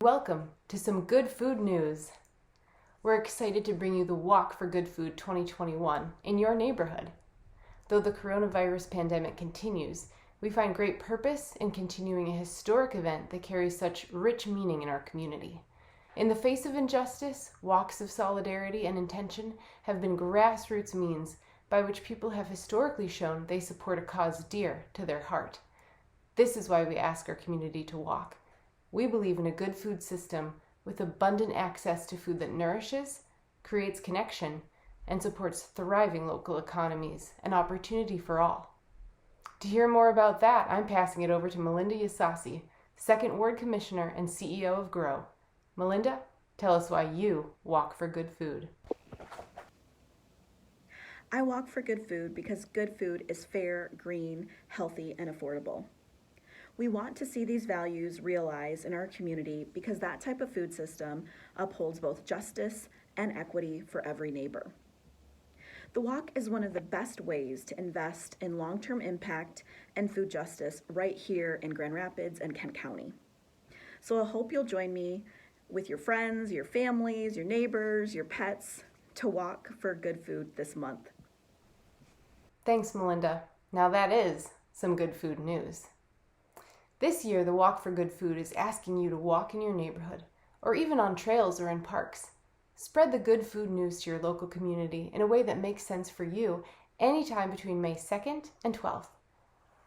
welcome to some good food news. We're excited to bring you the Walk for Good Food 2021 in your neighborhood. Though the coronavirus pandemic continues, we find great purpose in continuing a historic event that carries such rich meaning in our community. In the face of injustice, walks of solidarity and intention have been grassroots means by which people have historically shown they support a cause dear to their heart. This is why we ask our community to walk. We believe in a good food system with abundant access to food that nourishes, creates connection, and supports thriving local economies and opportunity for all. To hear more about that, I'm passing it over to Melinda Yasasi, 2nd Ward Commissioner and CEO of GROW. Melinda, tell us why you walk for good food. I walk for good food because good food is fair, green, healthy, and affordable. We want to see these values realized in our community because that type of food system upholds both justice and equity for every neighbor. The walk is one of the best ways to invest in long-term impact and food justice right here in Grand Rapids and Kent County. So I hope you'll join me with your friends, your families, your neighbors, your pets to walk for good food this month. Thanks, Melinda. Now that is some good food news. This year, the Walk for Good Food is asking you to walk in your neighborhood, or even on trails or in parks. Spread the good food news to your local community in a way that makes sense for you anytime between May 2nd and 12th.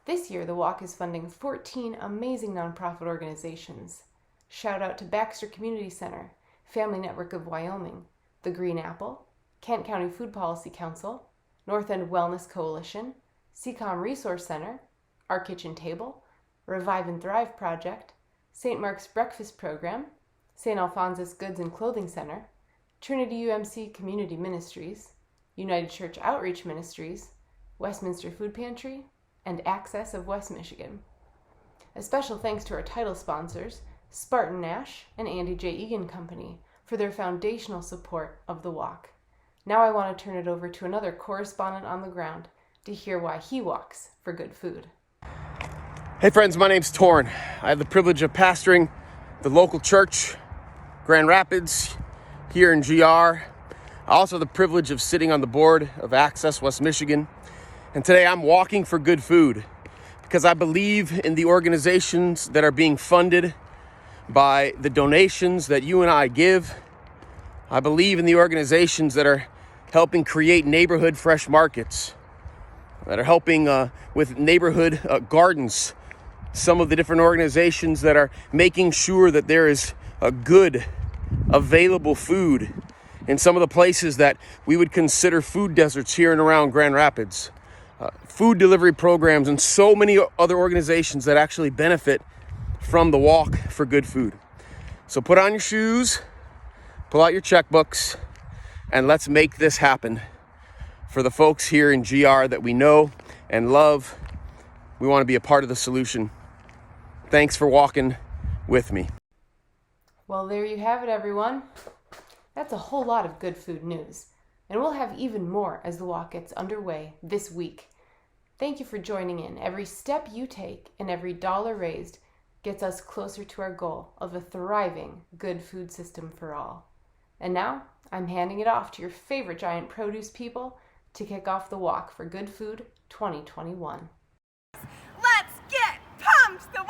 This year, the Walk is funding 14 amazing nonprofit organizations. Shout out to Baxter Community Center, Family Network of Wyoming, the Green Apple, Kent County Food Policy Council, North End Wellness Coalition, CCOM Resource Center, Our Kitchen Table, Revive and Thrive Project, St. Mark's Breakfast Program, St. Alphonsus Goods and Clothing Center, Trinity UMC Community Ministries, United Church Outreach Ministries, Westminster Food Pantry, and Access of West Michigan. A special thanks to our title sponsors, Spartan Nash and Andy J. Egan Company, for their foundational support of the walk. Now I want to turn it over to another correspondent on the ground to hear why he walks for good food. Hey friends, my name's Torn. I have the privilege of pastoring the local church, Grand Rapids, here in GR. I also have the privilege of sitting on the board of Access West Michigan. And today I'm walking for good food because I believe in the organizations that are being funded by the donations that you and I give. I believe in the organizations that are helping create neighborhood fresh markets, that are helping with neighborhood gardens. Some of the different organizations that are making sure that there is a good, available food in some of the places that we would consider food deserts here and around Grand Rapids. Food delivery programs and so many other organizations that actually benefit from the walk for good food. So put on your shoes, pull out your checkbooks, and let's make this happen for the folks here in GR that we know and love. We want to be a part of the solution. Thanks for walking with me. Well, there you have it, everyone. That's a whole lot of good food news, and we'll have even more as the walk gets underway this week. Thank you for joining in. Every step you take and every dollar raised gets us closer to our goal of a thriving, good food system for all. And now, I'm handing it off to your favorite giant produce people to kick off the Walk for Good Food 2021. Let's get pumped! The